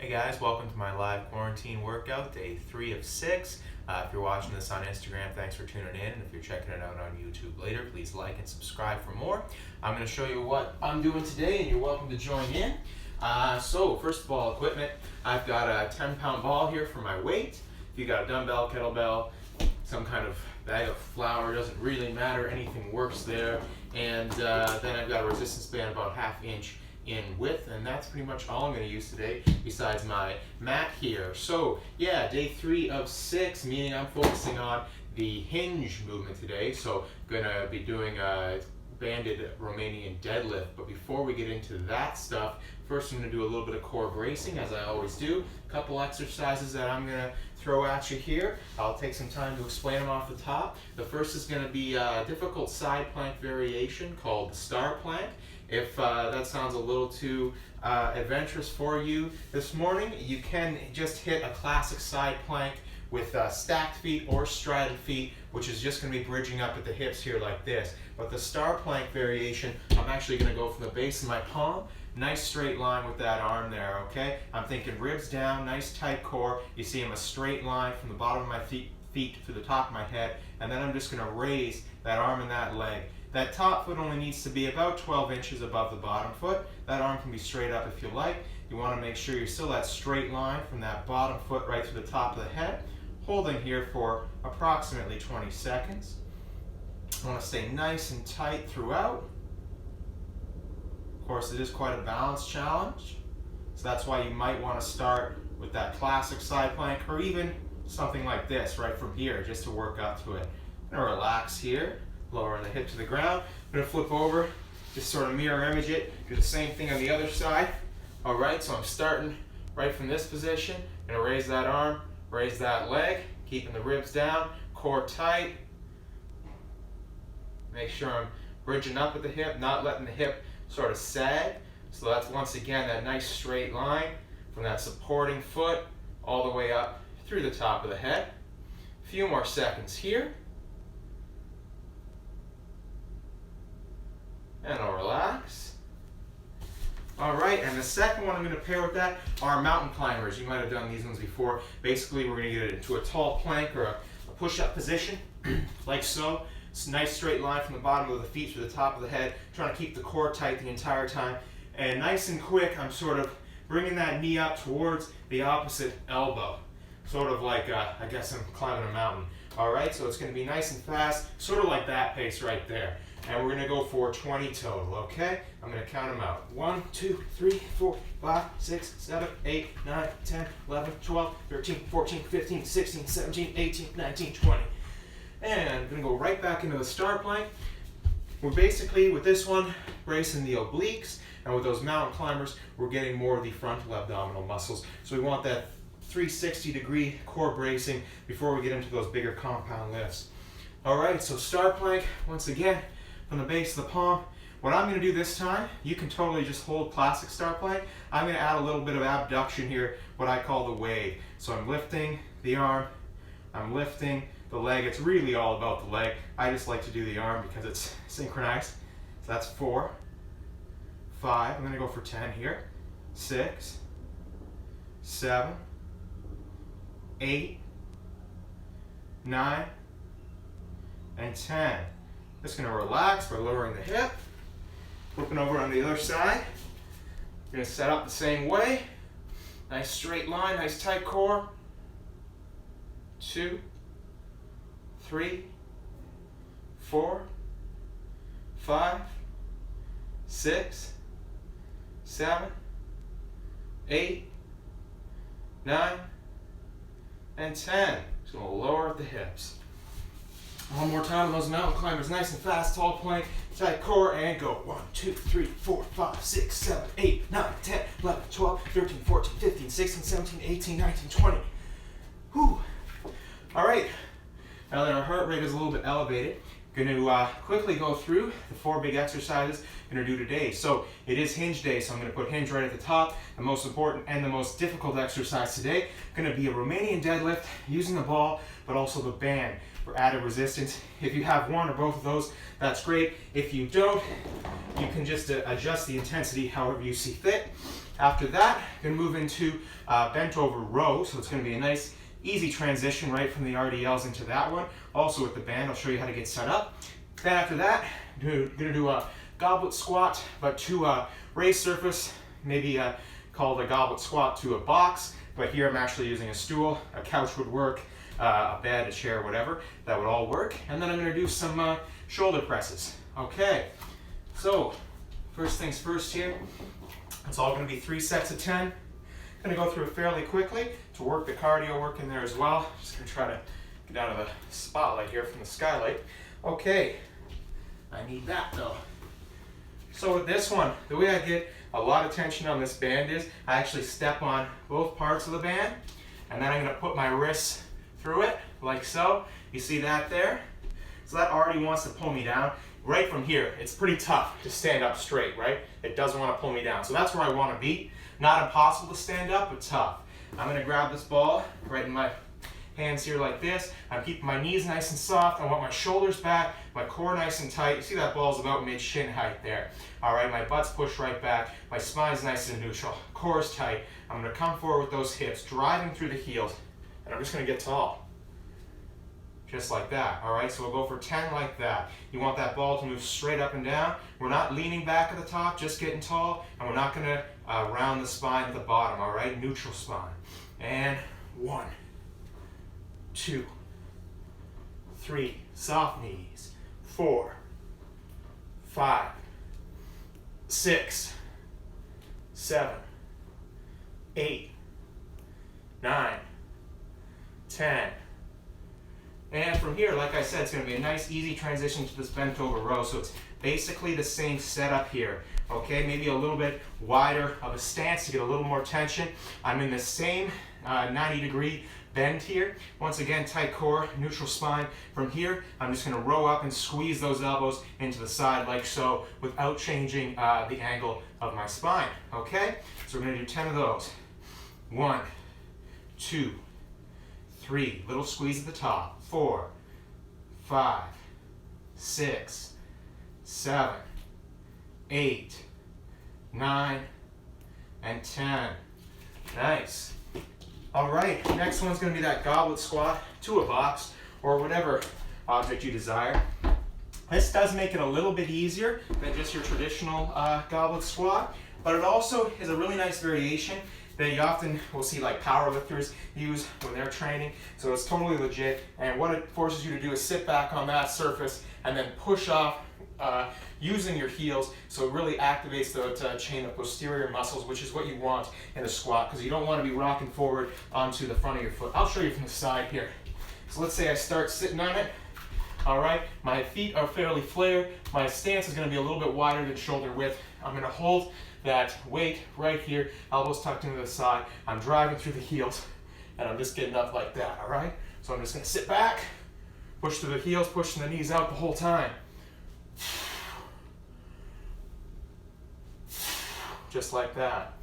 Hey guys, welcome to my live quarantine workout, day 3 of 6. If you're watching this on Instagram, thanks for tuning in. And if you're checking it out on YouTube later, please like and subscribe for more. I'm going to show you what I'm doing today, and you're welcome to join in. So first of all, equipment. I've got a 10-pound ball here for my weight. If you got a dumbbell, kettlebell, some kind of bag of flour, doesn't really matter, anything works there. And then I've got a resistance band about 1/2 inch in width, and that's pretty much all I'm going to use today besides my mat here. So yeah, day 3 of 6, meaning I'm focusing on the hinge movement today. So going to be doing a banded Romanian deadlift. But before we get into that stuff, first I'm going to do a little bit of core bracing, as I always do. A couple exercises that I'm going to throw at you here. I'll take some time to explain them off the top. The first is going to be a difficult side plank variation called the star plank. If that sounds a little too adventurous for you this morning, you can just hit a classic side plank with stacked feet or straddled feet, which is just going to be bridging up at the hips here like this. But the star plank variation, I'm actually going to go from the base of my palm, nice straight line with that arm there, okay? I'm thinking ribs down, nice tight core. You see I'm a straight line from the bottom of my feet to the top of my head, and then I'm just going to raise that arm and that leg. That top foot only needs to be about 12 inches above the bottom foot. That arm can be straight up if you like. You want to make sure you're still that straight line from that bottom foot right to the top of the head. Holding here for approximately 20 seconds. I want to stay nice and tight throughout. Of course, it is quite a balance challenge, so that's why you might want to start with that classic side plank, or even something like this right from here, just to work up to it. I'm going to relax here, lowering the hip to the ground. I'm going to flip over, just sort of mirror image it, do the same thing on the other side. All right, so I'm starting right from this position. I'm going to raise that arm, raise that leg, keeping the ribs down, core tight. Make sure I'm bridging up with the hip, not letting the hip sort of sag. So that's once again that nice straight line from that supporting foot all the way up through the top of the head. A few more seconds here. And I'll relax. All right, and the second one I'm going to pair with that are mountain climbers. You might have done these ones before. Basically, we're going to get into a tall plank or a push-up position, like so. It's a nice straight line from the bottom of the feet to the top of the head, trying to keep the core tight the entire time. And nice and quick, I'm sort of bringing that knee up towards the opposite elbow. Sort of like, I guess I'm climbing a mountain. All right, so it's going to be nice and fast, sort of like that pace right there. And we're going to go for 20 total, okay? I'm going to count them out. 1, 2, 3, 4, 5, 6, 7, 8, 9, 10, 11, 12, 13, 14, 15, 16, 17, 18, 19, 20. And I'm going to go right back into the star plank. We're basically, with this one, bracing the obliques. And with those mountain climbers, we're getting more of the frontal abdominal muscles. So we want that 360-degree core bracing before we get into those bigger compound lifts. All right, so star plank, once again, from the base of the palm. What I'm going to do this time, you can totally just hold classic star plank. I'm going to add a little bit of abduction here, what I call the wave. So I'm lifting the arm, I'm lifting the leg. It's really all about the leg. I just like to do the arm because it's synchronized. So that's 4, 5, I'm going to go for 10 here, 6, 7, 8, 9, and 10. Just going to relax by lowering the hip, flipping over on the other side. You're going to set up the same way. Nice straight line, nice tight core. 2, 3, 4, 5, 6, 7, 8, 9, and 10. Just going to lower the hips. One more time on those mountain climbers, nice and fast, tall plank, tight core, and go. 1, 2, 3, 4, 5, 6, 7, 8, 9, 10, 11, 12, 13, 14, 15, 16, 17, 18, 19, 20. Whew. All right, now that our heart rate is a little bit elevated, I'm going to quickly go through the 4 big exercises I'm going to do today. So it is hinge day, so I'm going to put hinge right at the top. The most important and the most difficult exercise today going to be a Romanian deadlift using the ball, but also the band for added resistance. If you have one or both of those, that's great. If you don't, you can just adjust the intensity however you see fit. After that, I'm going to move into bent over row. So it's going to be a nice, easy transition right from the RDLs into that one. Also with the band, I'll show you how to get set up. Then after that, I'm going to do a goblet squat, but to a raised surface, maybe called a goblet squat to a box. But here I'm actually using a stool. A couch would work, a bed, a chair, whatever. That would all work. And then I'm going to do some shoulder presses. Okay, so first things first here. It's all going to be 3 sets of 10. I'm going to go through it fairly quickly to work the cardio work in there as well. Just going to try to get out of the spotlight here from the skylight. Okay, I need that though. So with this one, the way I get a lot of tension on this band is I actually step on both parts of the band, and then I'm going to put my wrists through it like so. You see that there? So that already wants to pull me down. Right from here, it's pretty tough to stand up straight, right? It doesn't want to pull me down. So that's where I want to be. Not impossible to stand up, but tough. I'm going to grab this ball right in my hands here like this. I'm keeping my knees nice and soft. I want my shoulders back, my core nice and tight. You see that ball's about mid-shin height there. All right, my butt's pushed right back. My spine's nice and neutral. Core's tight. I'm going to come forward with those hips, driving through the heels, and I'm just going to get tall. Just like that, all right? So we'll go for 10 like that. You want that ball to move straight up and down. We're not leaning back at the top, just getting tall, and we're not gonna round the spine at the bottom, all right? Neutral spine. And 1, 2, 3, soft knees, 4, 5, 6, 7, 8, 9, 10. And from here, like I said, it's going to be a nice, easy transition to this bent over row. So it's basically the same setup here. Okay, maybe a little bit wider of a stance to get a little more tension. I'm in the same 90-degree bend here. Once again, tight core, neutral spine. From here, I'm just going to row up and squeeze those elbows into the side like so without changing the angle of my spine. Okay, so we're going to do 10 of those. 1, 2, 3, little squeeze at the top. 4, 5, 6, 7, 8, 9, and 10. Nice. All right, next one's going to be that goblet squat to a box or whatever object you desire. This does make it a little bit easier than just your traditional goblet squat, but it also is a really nice variation that you often will see like powerlifters use when they're training. So it's totally legit, and what it forces you to do is sit back on that surface and then push off using your heels, so it really activates the chain of posterior muscles, which is what you want in a squat, because you don't want to be rocking forward onto the front of your foot. I'll show you from the side here. So let's say I start sitting on it. All right, my feet are fairly flared. My stance is going to be a little bit wider than shoulder width. I'm going to hold that weight right here, elbows tucked into the side. I'm driving through the heels, and I'm just getting up like that, all right? So I'm just going to sit back, push through the heels, pushing the knees out the whole time. Just like that.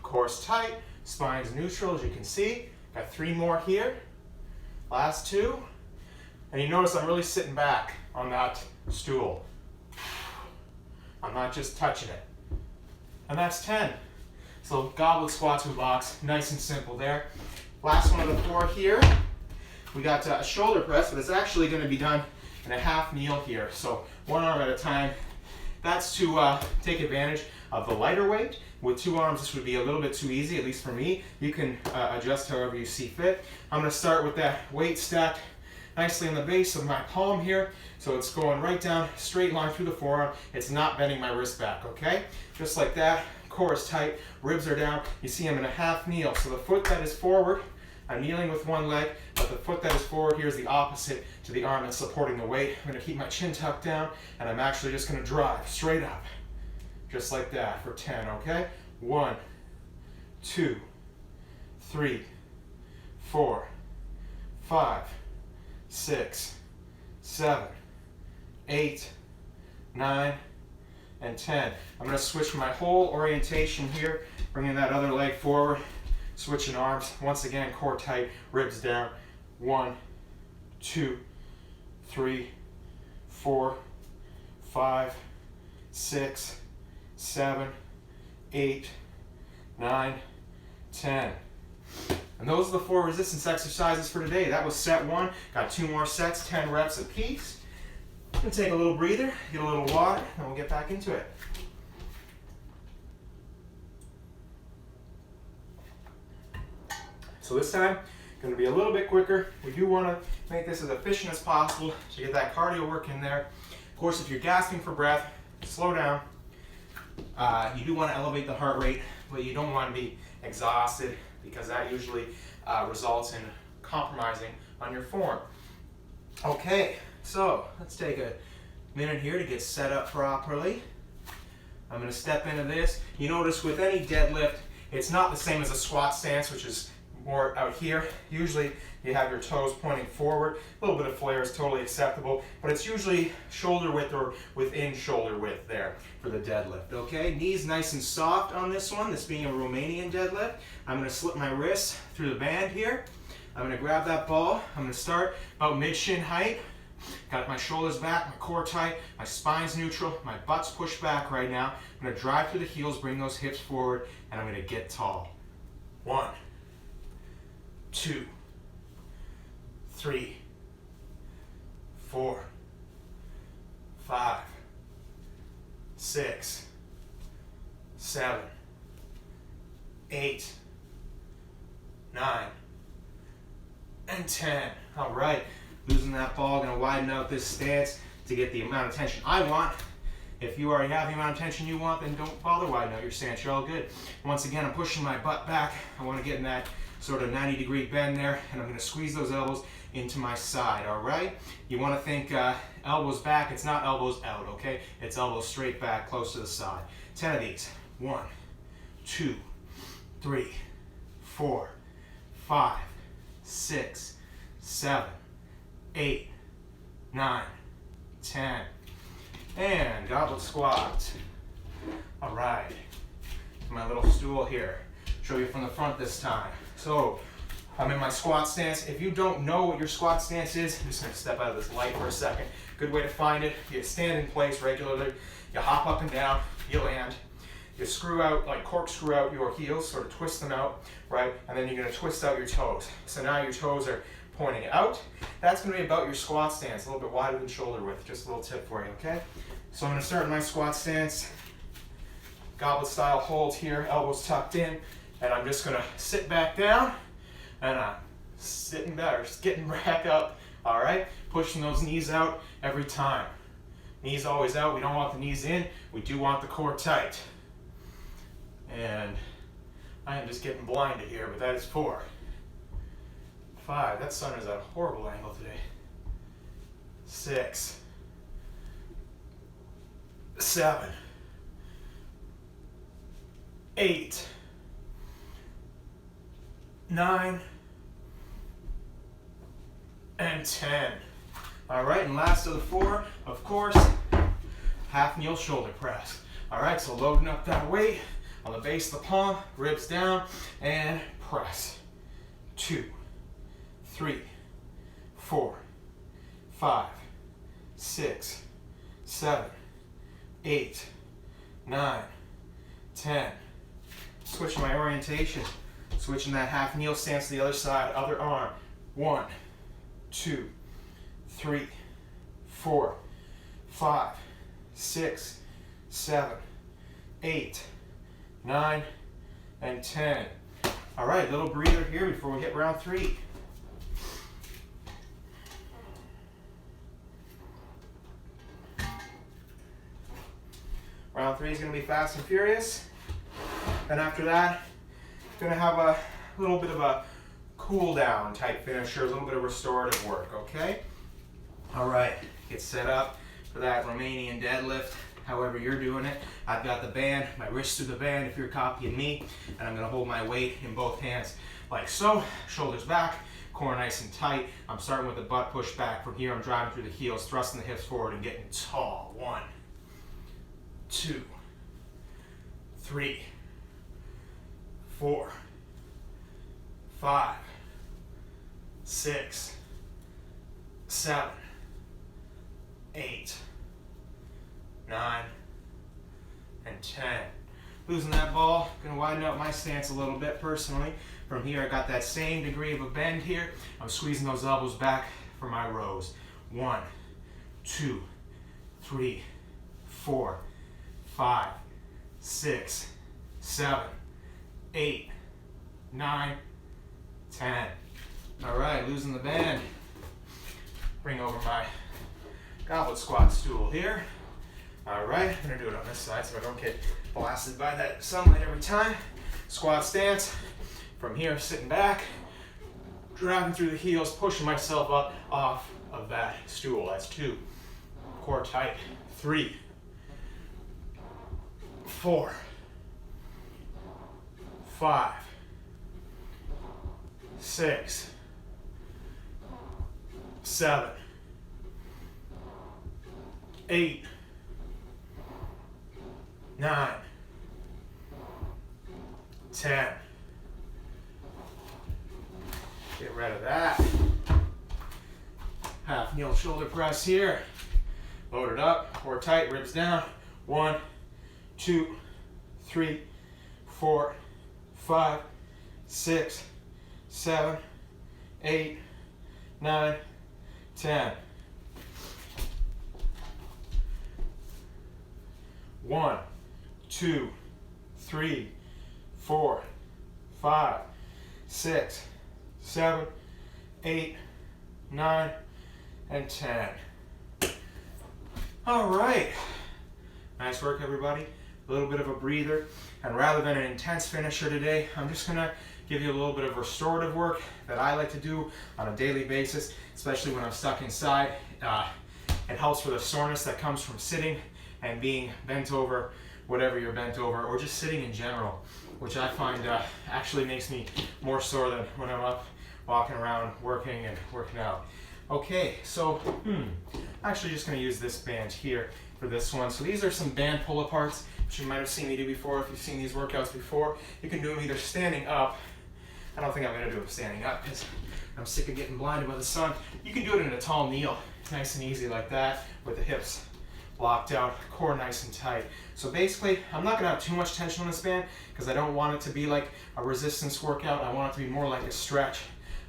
Core's tight, spine's neutral, as you can see. Got 3 more here. Last 2. And you notice I'm really sitting back on that stool. I'm not just touching it. And that's 10. So goblet squat to a box, nice and simple there. Last one of the 4 here. We got a shoulder press, but it's actually going to be done in a half kneel here. So 1 arm at a time. That's to take advantage of the lighter weight. With 2 arms, this would be a little bit too easy, at least for me. You can adjust however you see fit. I'm going to start with that weight stacked nicely on the base of my palm here. So it's going right down, straight line through the forearm. It's not bending my wrist back, okay? Just like that. Core is tight, ribs are down. You see I'm in a half kneel. So the foot that is forward, I'm kneeling with one leg, but the foot that is forward here is the opposite to the arm that's supporting the weight. I'm going to keep my chin tucked down, and I'm actually just going to drive straight up. Just like that for 10, okay? 1, 2, 3, 4, 5, 6, 7, 8, 9, and 10. I'm going to switch my whole orientation here, bringing that other leg forward, switching arms. Once again, core tight, ribs down. 1, 2, 3, 4, 5, 6, 7, 8, 9, 10. And those are the 4 resistance exercises for today. That was set 1. Got 2 more sets, 10 reps apiece. We'll take a little breather, get a little water, and we'll get back into it. So this time, going to be a little bit quicker. We do want to make this as efficient as possible to get that cardio work in there. Of course, if you're gasping for breath, slow down. You do want to elevate the heart rate, but you don't want to be exhausted because that usually results in compromising on your form. Okay, so let's take a minute here to get set up properly. I'm going to step into this. You notice with any deadlift, it's not the same as a squat stance, which is more out here. Usually you have your toes pointing forward. A little bit of flare is totally acceptable, but it's usually shoulder width or within shoulder width there for the deadlift, okay? Knees nice and soft on this one, this being a Romanian deadlift. I'm gonna slip my wrists through the band here. I'm gonna grab that ball. I'm gonna start about mid-shin height. Got my shoulders back, my core tight, my spine's neutral, my butt's pushed back right now. I'm gonna drive through the heels, bring those hips forward, and I'm gonna get tall. 1, 2, 3, 4, 5, 6, 7, 8, 9, and 10. All right, losing that ball, gonna widen out this stance to get the amount of tension I want. If you already have the amount of tension you want, then don't bother widening out your stance, you're all good. Once again, I'm pushing my butt back. I wanna get in that sort of 90-degree bend there, and I'm gonna squeeze those elbows into my side, all right? You wanna think elbows back, it's not elbows out, okay? It's elbows straight back, close to the side. 10 of these. 1, 2, 3, 4, 5, 6, 7, 8, 9, 10. And goblet squat. All right, my little stool here. Show you from the front this time. So I'm in my squat stance. If you don't know what your squat stance is, I'm just gonna step out of this light for a second. Good way to find it, you stand in place regularly, you hop up and down, you land, you screw out, like corkscrew out your heels, sort of twist them out, right? And then you're gonna twist out your toes. So now your toes are pointing out. That's gonna be about your squat stance, a little bit wider than shoulder width. Just a little tip for you, okay? So I'm gonna start in my squat stance, goblet style hold here, elbows tucked in, and I'm just gonna sit back down, and I'm sitting back, or getting back up, all right? Pushing those knees out every time. Knees always out, we don't want the knees in, we do want the core tight. And I am just getting blinded here, but that is 4, 5, that sun is at a horrible angle today. 6, 7, 8, 9, and 10. All right, and last of the 4, of course, half kneel shoulder press. All right, so loading up that weight on the base of the palm, ribs down, and press. 2, 3, 4, 5, 6, 7, 8, 9, 10. Switching my orientation. Switching that half kneel stance to the other side, other arm. 1, 2, 3, 4, 5, 6, 7, 8, 9, and 10. All right, little breather here before we hit round 3. Round 3 is going to be fast and furious. And after that, going to have a little bit of a cool down type finisher, a little bit of restorative work, okay? All right, get set up for that Romanian deadlift, however you're doing it. I've got the band, my wrist through the band if you're copying me, and I'm gonna hold my weight in both hands like so, shoulders back, core nice and tight. I'm starting with the butt pushed back. From here, I'm driving through the heels, thrusting the hips forward and getting tall. 1, 2, 3, 4, 5, 6, 7, 8, 9, and 10. Losing that ball, gonna widen out my stance a little bit personally. From here, I got that same degree of a bend here. I'm squeezing those elbows back for my rows. 1, 2, 3, 4, 5, 6, 7, 8, 9, 10. All right, losing the band. Bring over my goblet squat stool here. All right, I'm gonna do it on this side so I don't get blasted by that sunlight every time. Squat stance. From here, sitting back, driving through the heels, pushing myself up off of that stool. That's 2. Core tight. 3, 4, 5, 6, 7, 8, 9, 10. Get rid of that. Half kneel shoulder press here. Load it up, core tight, ribs down. 1, 2, 3, 4, 5, 6, 7, 8, 9, 10. 1, 2, 3, 4, 5, 6, 7, 8, 9, and 10. All right. Nice work, everybody. A little bit of a breather. And rather than an intense finisher today, I'm just going to give you a little bit of restorative work that I like to do on a daily basis, especially when I'm stuck inside. It helps with the soreness that comes from sitting and being bent over, whatever you're bent over, or just sitting in general, which I find actually makes me more sore than when I'm up walking around, working and working out. Okay, so I'm actually just going to use this band here for this one. So these are some band pull-aparts, which you might have seen me do before. If you've seen these workouts before, you can do them either standing up. I don't think I'm going to do them standing up because I'm sick of getting blinded by the sun. You can do it in a tall kneel, nice and easy like that, with the hips locked out, core nice and tight. So basically, I'm not going to have too much tension on this band because I don't want it to be like a resistance workout. I want it to be more like a stretch.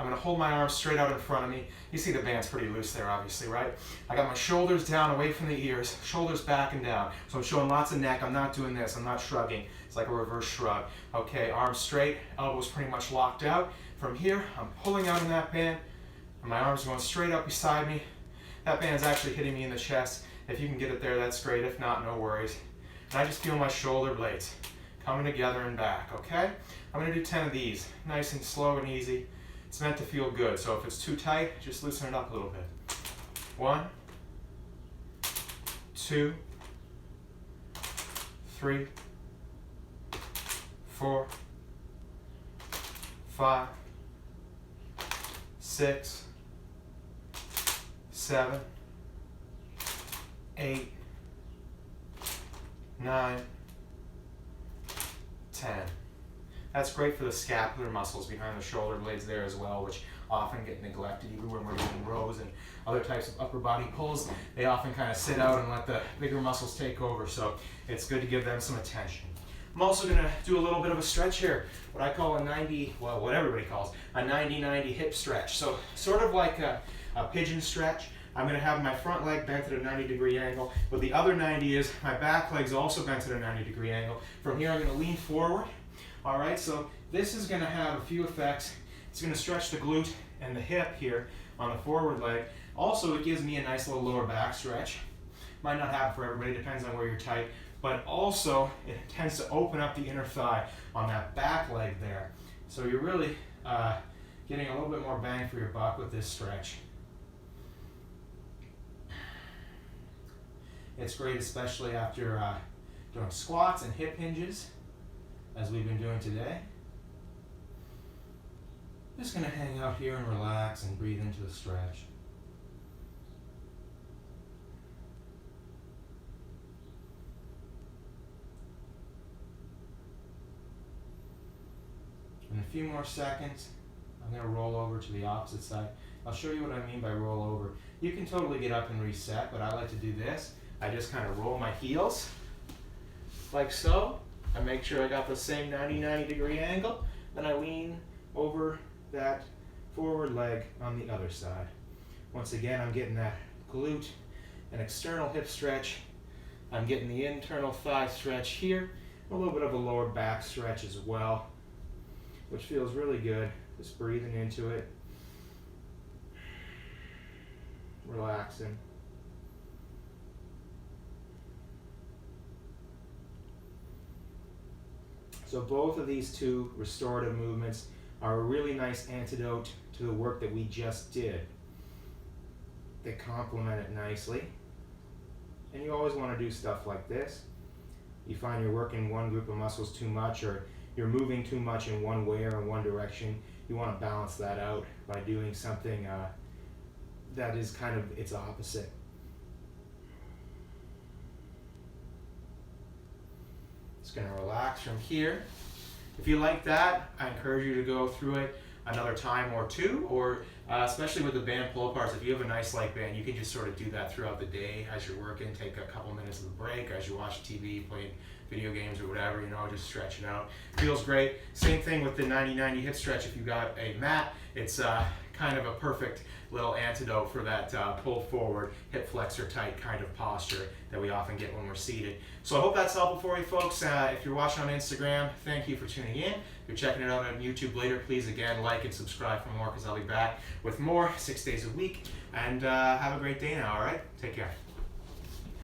I'm going to hold my arms straight out in front of me. You see the band's pretty loose there, obviously, right? I got my shoulders down away from the ears, shoulders back and down. So I'm showing lots of neck. I'm not doing this. I'm not shrugging. It's like a reverse shrug. Okay, arms straight, elbows pretty much locked out. From here, I'm pulling out in that band, and my arms are going straight up beside me. That band's actually hitting me in the chest. If you can get it there, that's great. If not, no worries. And I just feel my shoulder blades coming together and back, okay? I'm going to do 10 of these, nice and slow and easy. It's meant to feel good, so if it's too tight, just loosen it up a little bit. 1, 2, 3, 4, 5, 6, 7, 8, 9, 10. That's great for the scapular muscles behind the shoulder blades there as well, which often get neglected even when we're doing rows and other types of upper body pulls. They often kind of sit out and let the bigger muscles take over, so it's good to give them some attention. I'm also going to do a little bit of a stretch here, what I call a 90, well, what everybody calls a 90-90 hip stretch. So sort of like a pigeon stretch. I'm going to have my front leg bent at a 90-degree angle, but the other 90 is my back leg's also bent at a 90-degree angle. From here, I'm going to lean forward. All right, so this is going to have a few effects. It's going to stretch the glute and the hip here on the forward leg. Also, it gives me a nice little lower back stretch. Might not happen for everybody, depends on where you're tight. But also, it tends to open up the inner thigh on that back leg there. So you're really getting a little bit more bang for your buck with this stretch. It's great, especially after doing squats and hip hinges, as we've been doing today. Just going to hang out here and relax and breathe into the stretch. In a few more seconds, I'm I'm going to roll over to the opposite side. I'll show you what I mean by roll over. You can totally get up and reset, but I like to do this. I just kind of roll my heels like so. I make sure I got the same 90 degree angle. Then I lean over that forward leg on the other side. Once again, I'm getting that glute and external hip stretch. I'm getting the internal thigh stretch here. A little bit of a lower back stretch as well, which feels really good. Just breathing into it. Relaxing. So both of these two restorative movements are a really nice antidote to the work that we just did. They complement it nicely. And you always want to do stuff like this. You find you're working one group of muscles too much, or you're moving too much in one way or in one direction. You want to balance that out by doing something that is kind of its opposite. Just going to relax from here. If you like that, I encourage you to go through it another time or two, or especially with the band pull aparts, if you have a nice light band, you can just sort of do that throughout the day as you're working. Take a couple minutes of the break as you watch TV, play video games or whatever, you know, just stretch it out. Feels great. Same thing with the 90-90 hip stretch. If you got a mat, it's kind of a perfect little antidote for that pull forward, hip flexor tight kind of posture that we often get when we're seated. So I hope that's helpful for you folks. If you're watching on Instagram, thank you for tuning in. If you're checking it out on YouTube later, please again like and subscribe for more, because I'll be back with more 6 days a week. And have a great day now, all right? Take care.